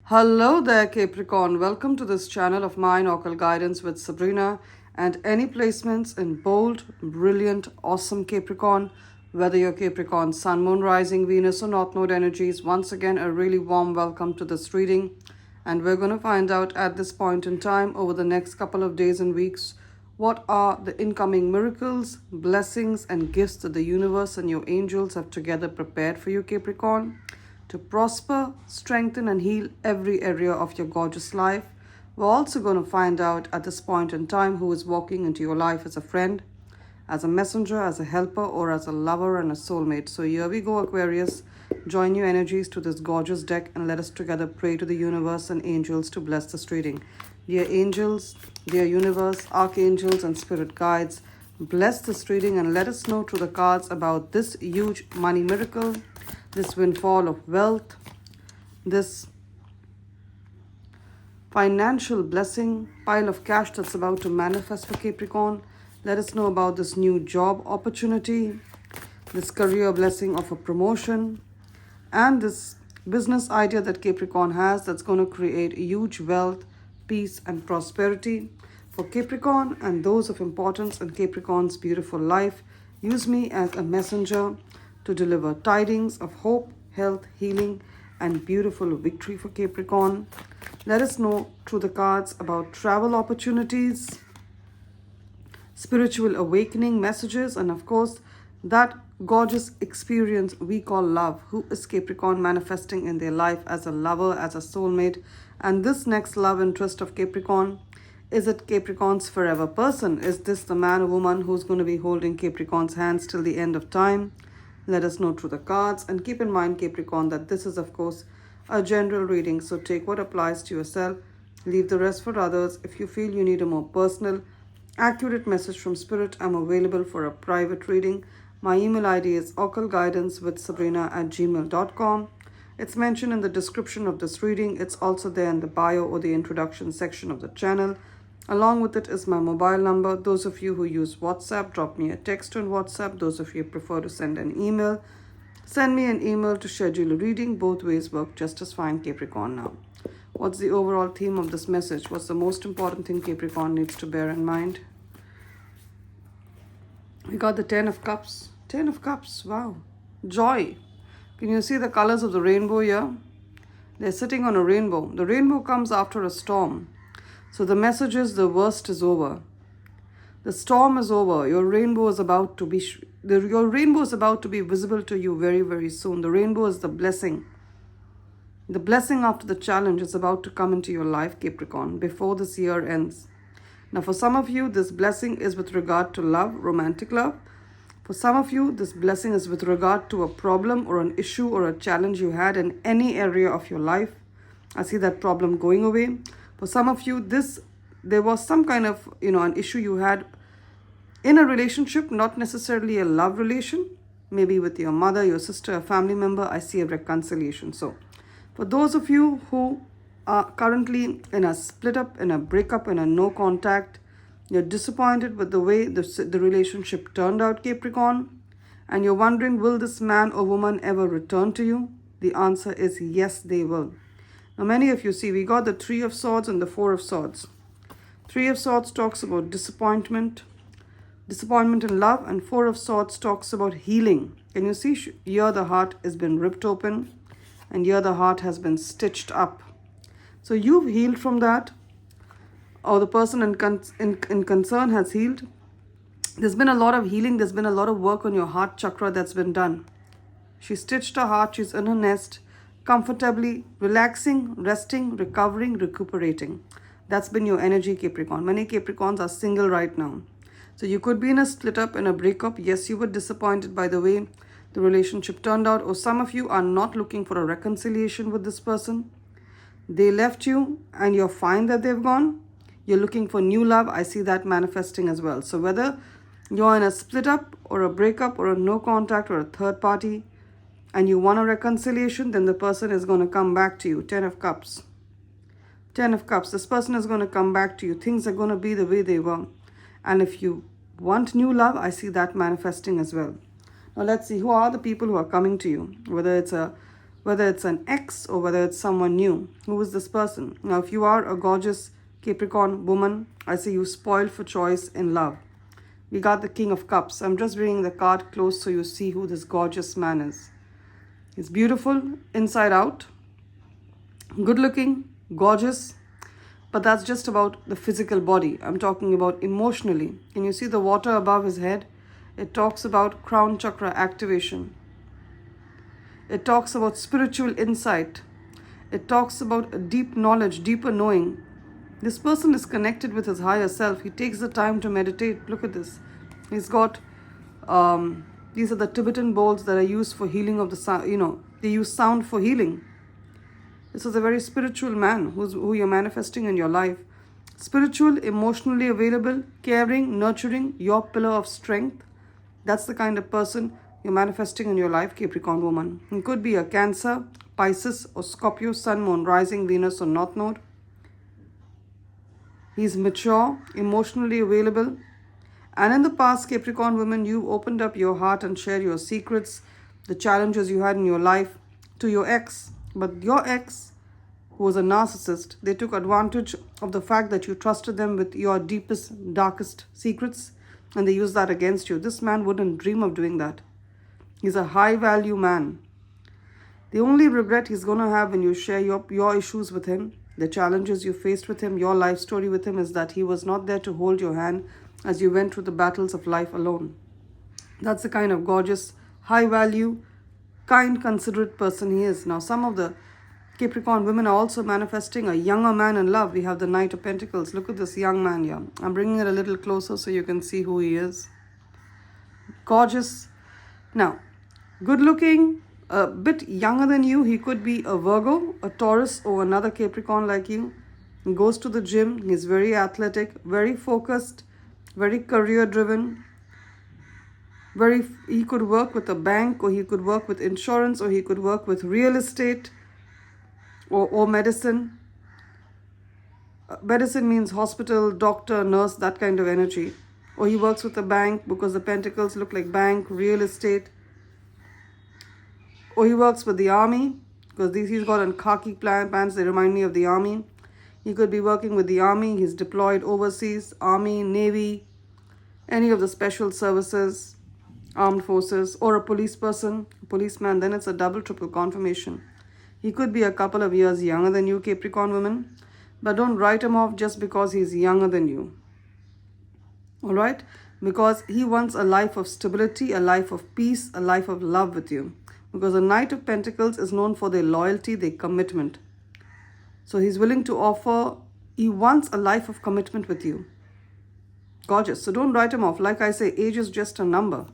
Hello there, Capricorn. Welcome to this channel of mine, Occult Guidance with Sabrina. And any placements in bold, brilliant, awesome Capricorn, whether you're Capricorn, Sun, Moon, Rising, Venus, or North Node energies, once again, a really warm welcome to this reading. And we're going to find out at this point in time, over the next couple of days and weeks, what are the incoming miracles, blessings, and gifts that the universe and your angels have together prepared for you, Capricorn, to prosper, strengthen, and heal every area of your gorgeous life. We're also going to find out at this point in time who is walking into your life as a friend, as a messenger, as a helper, or as a lover and a soulmate. So here we go, Aquarius. Join your energies to this gorgeous deck and let us together pray to the universe and angels to bless this reading. Dear angels, dear universe, archangels, and spirit guides, bless this reading and let us know through the cards about this huge money miracle, this windfall of wealth, this financial blessing, pile of cash that's about to manifest for Capricorn. Let us know about this new job opportunity, this career blessing of a promotion, and this business idea that Capricorn has that's going to create huge wealth, peace, and prosperity for Capricorn and those of importance in Capricorn's beautiful life. Use me as a messenger to deliver tidings of hope, health, healing, and beautiful victory for Capricorn. Let us know through the cards about travel opportunities, spiritual awakening messages, and of course, that gorgeous experience we call love. Who is Capricorn manifesting in their life as a lover, as a soulmate? And this next love interest of Capricorn, is it Capricorn's forever person? Is this the man or woman who's going to be holding Capricorn's hands till the end of time? Let us know through the cards. And keep in mind, Capricorn, that this is, of course, a general reading. So take what applies to yourself. Leave the rest for others. If you feel you need a more personal, accurate message from Spirit, I'm available for a private reading. My email ID is occultguidancewithsabrina@gmail.com. It's mentioned in the description of this reading. It's also there in the bio or the introduction section of the channel. Along with it is my mobile number. Those of you who use WhatsApp, drop me a text on WhatsApp. Those of you who prefer to send an email, send me an email to schedule a reading. Both ways work just as fine, Capricorn. Now, what's the overall theme of this message? What's the most important thing Capricorn needs to bear in mind? We got the 10 of Cups. 10 of Cups, wow. Joy. Can you see the colors of the rainbow here? They're sitting on a rainbow. The rainbow comes after a storm. So the message is the worst is over. The storm is over. Your rainbow is about to be visible to you very, very soon. The rainbow is the blessing. The blessing after the challenge is about to come into your life, Capricorn, before this year ends. Now, for some of you, this blessing is with regard to love, romantic love. For some of you, this blessing is with regard to a problem or an issue or a challenge you had in any area of your life. I see that problem going away. For some of you, there was some kind of, an issue you had in a relationship, not necessarily a love relation, maybe with your mother, your sister, a family member. I see a reconciliation. So for those of you who are currently in a split up, in a breakup, in a no contact, you're disappointed with the way the relationship turned out, Capricorn, and you're wondering, will this man or woman ever return to you? The answer is yes, they will. Now, many of you see, we got the 3 of Swords and the 4 of Swords. 3 of Swords talks about disappointment in love, and 4 of Swords talks about healing. Can you see here the heart has been ripped open and here the heart has been stitched up. So you've healed from that, or the person in concern has healed. There's been a lot of healing. There's been a lot of work on your heart chakra that's been done. She stitched her heart. She's in her nest, comfortably, relaxing, resting, recovering, recuperating. That's been your energy, Capricorn. Many Capricorns are single right now. So you could be in a split up, in a breakup. Yes, you were disappointed by the way the relationship turned out. Or some of you are not looking for a reconciliation with this person. They left you and you're fine that they've gone. You're looking for new love. I see that manifesting as well. So whether you're in a split up or a breakup or a no contact or a third party, and you want a reconciliation, then the person is going to come back to you. 10 of Cups. 10 of Cups. This person is going to come back to you. Things are going to be the way they were. And if you want new love, I see that manifesting as well. Now let's see, who are the people who are coming to you? Whether it's a whether it's an ex or whether it's someone new. Who is this person? Now, if you are a gorgeous Capricorn woman, I say you spoiled for choice in love. We got the King of Cups. I'm just bringing the card close so you see who this gorgeous man is. He's beautiful inside out, good looking, gorgeous, but that's just about the physical body. I'm talking about emotionally. Can you see the water above his head? It talks about crown chakra activation. It talks about spiritual insight. It talks about a deep knowledge, deeper knowing. This person is connected with his higher self. He takes the time to meditate. Look at this. He's got, these are the Tibetan bowls that are used for healing of the sound. They use sound for healing. This is a very spiritual man who you're manifesting in your life. Spiritual, emotionally available, caring, nurturing, your pillar of strength. That's the kind of person you're manifesting in your life, Capricorn woman. It could be a Cancer, Pisces, or Scorpio, Sun, Moon, Rising, Venus, or North Node. He's mature, emotionally available. And in the past, Capricorn women, you opened up your heart and shared your secrets, the challenges you had in your life to your ex. But your ex, who was a narcissist, they took advantage of the fact that you trusted them with your deepest, darkest secrets, and they used that against you. This man wouldn't dream of doing that. He's a high-value man. The only regret he's going to have when you share your issues with him, the challenges you faced with him, your life story with him, is that he was not there to hold your hand as you went through the battles of life alone. That's the kind of gorgeous, high-value, kind, considerate person he is. Now, some of the Capricorn women are also manifesting a younger man in love. We have the Knight of Pentacles. Look at this young man here. I'm bringing it a little closer so you can see who he is. Gorgeous. Now, good looking, a bit younger than you. He could be a Virgo, a Taurus, or another Capricorn like you. He goes to the gym. He's very athletic, very focused, very career driven. He could work with a bank, or he could work with insurance, or he could work with real estate or medicine. Medicine means hospital, doctor, nurse, that kind of energy. Or he works with a bank because the pentacles look like bank, real estate. Or he works with the army because he's got on khaki pants. They remind me of the army. He could be working with the army. He's deployed overseas, army, navy, any of the special services, armed forces, or a policeman. Then it's a double, triple confirmation. He could be a couple of years younger than you, Capricorn women. But don't write him off just because he's younger than you. Alright? Because he wants a life of stability, a life of peace, a life of love with you. Because the Knight of Pentacles is known for their loyalty, their commitment. So he's willing to offer, he wants a life of commitment with you. Gorgeous. So don't write him off. Like I say, age is just a number.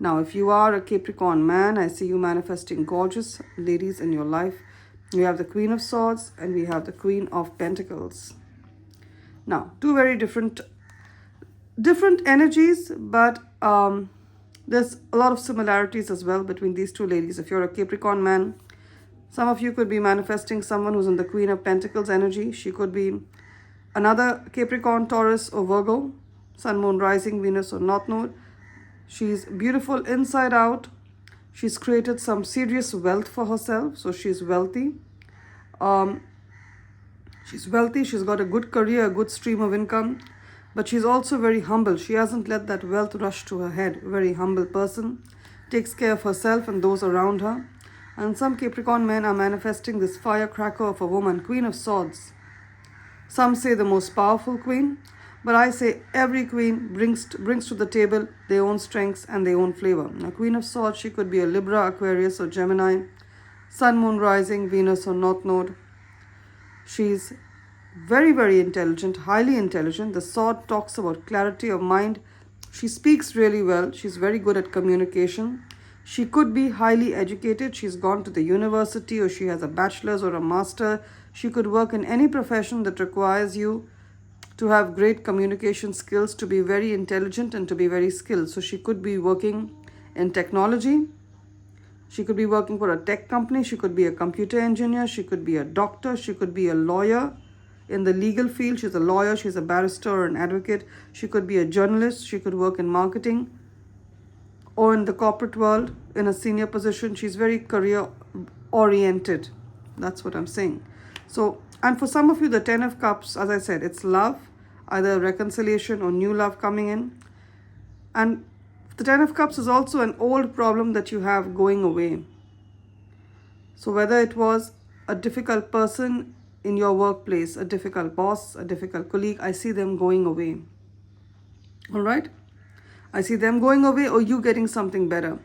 Now, if you are a Capricorn man, I see you manifesting gorgeous ladies in your life. We have the Queen of Swords and we have the Queen of Pentacles. Now, two very different energies, but there's a lot of similarities as well between these two ladies. If you're a Capricorn man, some of you could be manifesting someone who's in the Queen of Pentacles energy. She could be another Capricorn, Taurus, or Virgo, Sun, Moon, Rising, Venus, or North Node. She's beautiful inside out. She's created some serious wealth for herself, so she's wealthy. She's got a good career, a good stream of income, but she's also very humble. She hasn't let that wealth rush to her head. Very humble person, takes care of herself and those around her. And some Capricorn men are manifesting this firecracker of a woman, Queen of Swords. Some say the most powerful queen, but I say every queen brings to the table their own strengths and their own flavor. Now, Queen of Swords, she could be a Libra, Aquarius, or Gemini, Sun, Moon, Rising, Venus, or North Node. She's very, very intelligent, highly intelligent. The sword talks about clarity of mind. She speaks really well. She's very good at communication. She could be highly educated. She's gone to the university, or she has a bachelor's or a master. She could work in any profession that requires you to have great communication skills, to be very intelligent, and to be very skilled. So she could be working in technology. She could be working for a tech company. She could be a computer engineer. She could be a doctor. She could be a lawyer in the legal field. She's a lawyer. She's a barrister or an advocate. She could be a journalist. She could work in marketing or in the corporate world in a senior position. She's very career oriented. That's what I'm saying. So, and for some of you, the 10 of Cups, as I said, it's love, either reconciliation or new love coming in. And the 10 of Cups is also an old problem that you have going away. So whether it was a difficult person in your workplace, a difficult boss, a difficult colleague, I see them going away. All right? I see them going away or you getting something better.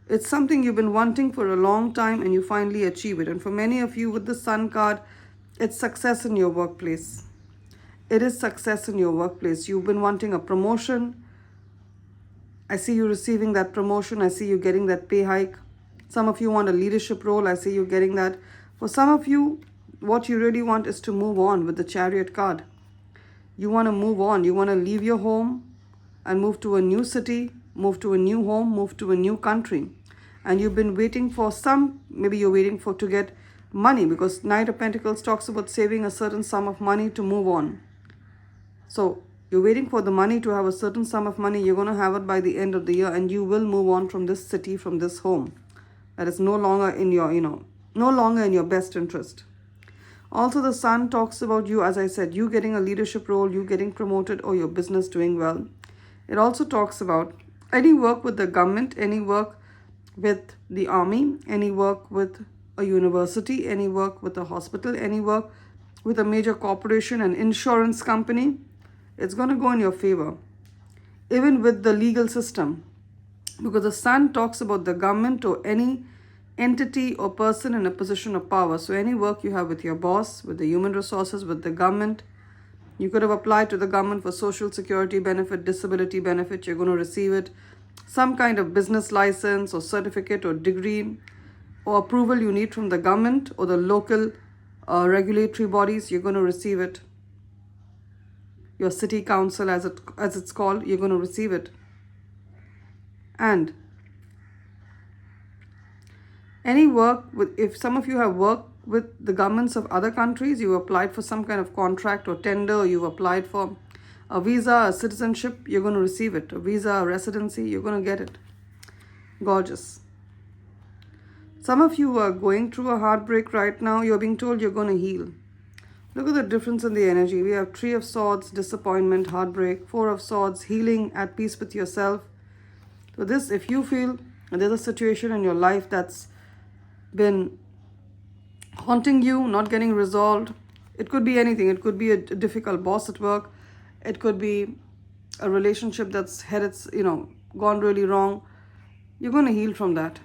It's something you've been wanting for a long time and you finally achieve it. And for many of you with the Sun card, it's success in your workplace. It is success in your workplace. You've been wanting a promotion. I see you receiving that promotion. I see you getting that pay hike. Some of you want a leadership role. I see you getting that. For some of you, what you really want is to move on with the Chariot card. You want to move on. You want to leave your home and move to a new city, move to a new home, move to a new country. And you've been waiting for maybe you're waiting for to get money, because Knight of Pentacles talks about saving a certain sum of money to move on. So you're waiting for the money to have a certain sum of money. You're going to have it by the end of the year and you will move on from this city, from this home. That is no longer in your, no longer in your best interest. Also, the Sun talks about you, as I said, you getting a leadership role, you getting promoted, or your business doing well. It also talks about any work with the government, any work with the army, any work with a university, any work with a hospital, any work with a major corporation, an insurance company. It's going to go in your favor. Even with the legal system. Because the Sun talks about the government or any entity or person in a position of power. So any work you have with your boss, with the human resources, with the government, you could have applied to the government for social security benefit, disability benefit, you're going to receive it. Some kind of business license or certificate or degree or approval you need from the government or the local regulatory bodies, you're going to receive it. Your city council, as it's called, you're going to receive it. And any work with, if some of you have worked with the governments of other countries, you applied for some kind of contract or tender, or you've applied for a visa, a citizenship, you're going to receive it. A visa, a residency, you're going to get it. Gorgeous. Some of you are going through a heartbreak right now. You're being told you're going to heal. Look at the difference in the energy. We have 3 of Swords, disappointment, heartbreak, 4 of Swords, healing, at peace with yourself. So this, if you feel there's a situation in your life that's been haunting you, not getting resolved, it could be anything. It could be a difficult boss at work. It could be a relationship that's headed, gone really wrong. You're going to heal from that.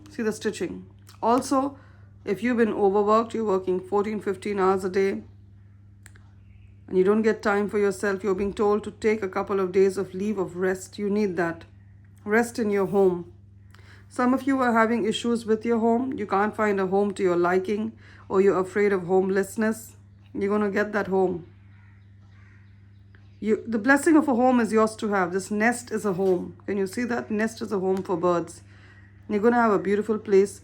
See the stitching. Also, if you've been overworked, you're working 14, 15 hours a day, and you don't get time for yourself, you're being told to take a couple of days of leave of rest. You need that. Rest in your home. Some of you are having issues with your home. You can't find a home to your liking, or you're afraid of homelessness. You're going to get that home. The blessing of a home is yours to have. This nest is a home. Can you see that? Nest is a home for birds. You're going to have a beautiful place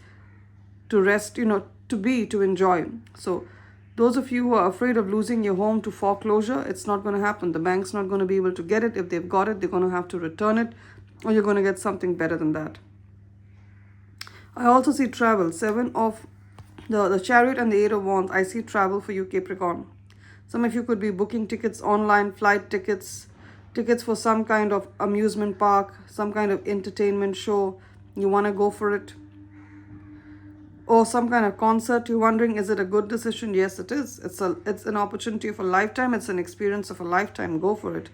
to rest, to enjoy. So those of you who are afraid of losing your home to foreclosure, it's not going to happen. The bank's not going to be able to get it. If they've got it, they're going to have to return it, or you're going to get something better than that. I also see travel. 7 of the Chariot and the 8 of Wands. I see travel for you, Capricorn. Some of you could be booking tickets online, flight tickets, tickets for some kind of amusement park, some kind of entertainment show. You want to go for it. Or some kind of concert. You're wondering, is it a good decision? Yes, it is. It's an opportunity of a lifetime. It's an experience of a lifetime. Go for it.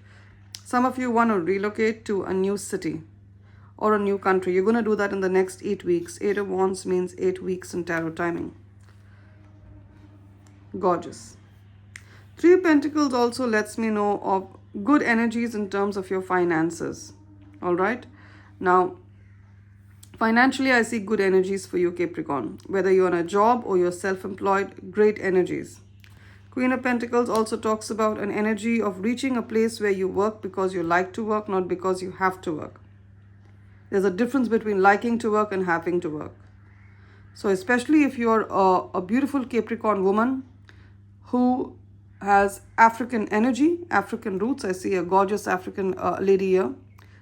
Some of you want to relocate to a new city or a new country. You're going to do that in the next 8 weeks. 8 of Wands means 8 weeks in tarot timing. Gorgeous. 3 of Pentacles also lets me know of good energies in terms of your finances. All right. Now, financially, I see good energies for you, Capricorn. Whether you're on a job or you're self-employed, great energies. Queen of Pentacles also talks about an energy of reaching a place where you work because you like to work, not because you have to work. There's a difference between liking to work and having to work. So especially if you're a beautiful Capricorn woman who has African energy, African roots. I see a gorgeous African lady here.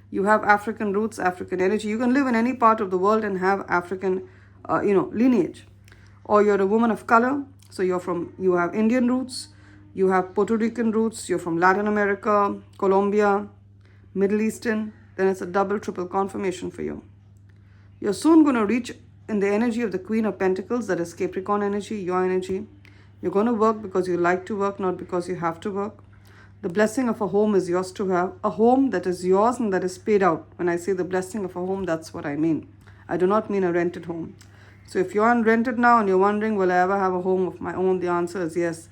You have African roots, African energy. You can live in any part of the world and have African lineage. Or you're a woman of color, so you have Indian roots, you have Puerto Rican roots, you're from Latin America, Colombia, Middle Eastern, then it's a double, triple confirmation for you. You're soon going to reach in the energy of the Queen of Pentacles, that is Capricorn energy, your energy. You're going to work because you like to work, not because you have to work. The blessing of a home is yours to have. A home that is yours and that is paid out. When I say the blessing of a home, that's what I mean. I do not mean a rented home. So if you're unrented now and you're wondering, will I ever have a home of my own? The answer is yes.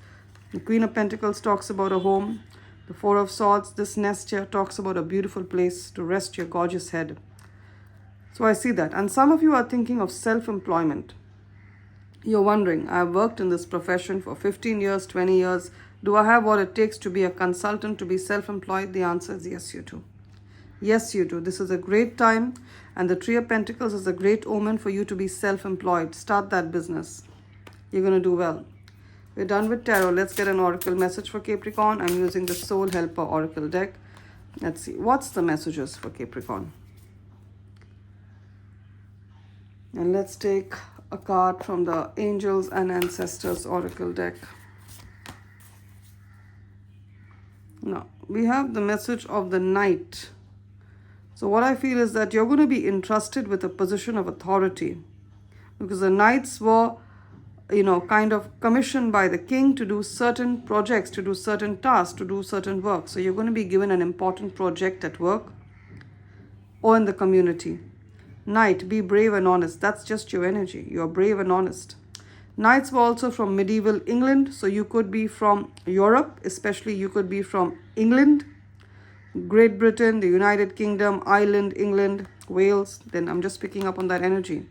The Queen of Pentacles talks about a home. The Four of Swords, this nest here, talks about a beautiful place to rest your gorgeous head. So I see that. And some of you are thinking of self-employment. You're wondering, I've worked in this profession for 15 years, 20 years. Do I have what it takes to be a consultant, to be self-employed? The answer is yes, you do. Yes, you do. This is a great time. And the Three of Pentacles is a great omen for you to be self-employed. Start that business. You're going to do well. We're done with tarot. Let's get an oracle message for Capricorn. I'm using the Soul Helper Oracle deck. Let's see. What's the messages for Capricorn? And let's take a card from the Angels and Ancestors Oracle deck. Now, we have the message of the Knight. So what I feel is that you're going to be entrusted with a position of authority, because the Knights were, kind of commissioned by the king to do certain projects, to do certain tasks, to do certain work. So you're going to be given an important project at work or in the community. Knight, be brave and honest. That's just your energy. You're brave and honest. Knights were also from medieval England. So you could be from Europe, especially you could be from England, Great Britain, the United Kingdom, Ireland, England, Wales. Then I'm just picking up on that energy.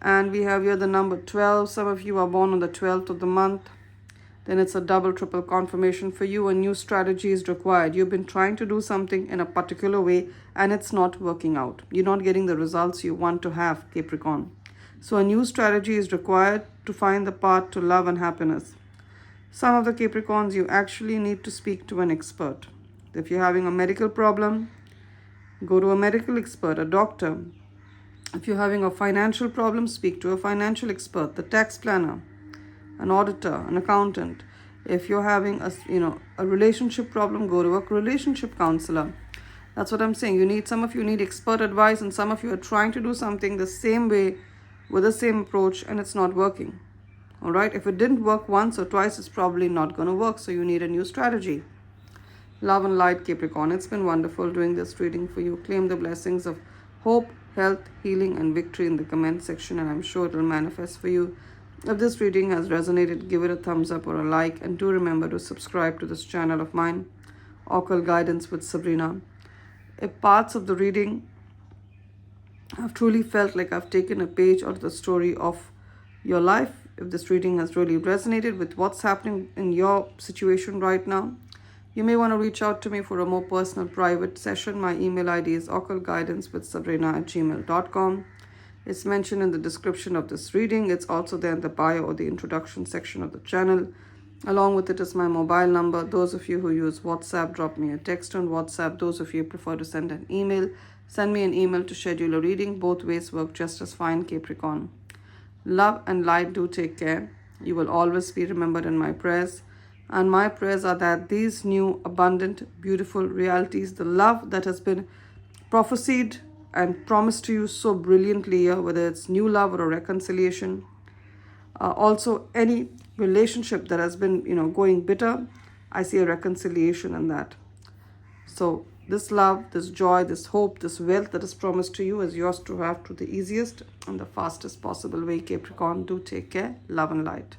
And we have here the number 12. Some of you are born on the 12th of the month. Then it's a double, triple confirmation for you. A new strategy is required. You've been trying to do something in a particular way and it's not working out. You're not getting the results you want to have, Capricorn. So a new strategy is required to find the path to love and happiness. Some of the Capricorns, you actually need to speak to an expert. If you're having a medical problem, go to a medical expert, a doctor. If you're having a financial problem, speak to a financial expert, the tax planner, an auditor, an accountant. If you're having a relationship problem, go to a relationship counselor. That's what I'm saying. Some of you need expert advice, and some of you are trying to do something the same way with the same approach and it's not working. All right. If it didn't work once or twice, it's probably not going to work. So you need a new strategy. Love and light, Capricorn. It's been wonderful doing this reading for you. Claim the blessings of hope, health, healing, and victory in the comment section, and I'm sure it will manifest for you. If this reading has resonated, give it a thumbs up or a like, and do remember to subscribe to this channel of mine, Occult Guidance with Sabrina. If parts of the reading I've truly felt like I've taken a page out of the story of your life, if this reading has really resonated with what's happening in your situation right now, you may want to reach out to me for a more personal private session. My email ID is occultguidancewithsabrina@gmail.com. It's mentioned in the description of this reading. It's also there in the bio or the introduction section of the channel. Along with it is my mobile number. Those of you who use WhatsApp, drop me a text on WhatsApp. Those of you who prefer to send an email, send me an email to schedule a reading. Both ways work just as fine, Capricorn. Love and light, do take care. You will always be remembered in my prayers. And my prayers are that these new, abundant, beautiful realities, the love that has been prophesied and promised to you so brilliantly here, whether it's new love or a reconciliation, also any relationship that has been, going bitter, I see a reconciliation in that. So this love, this joy, this hope, this wealth that is promised to you is yours to have to the easiest and the fastest possible way, Capricorn. Do take care. Love and light.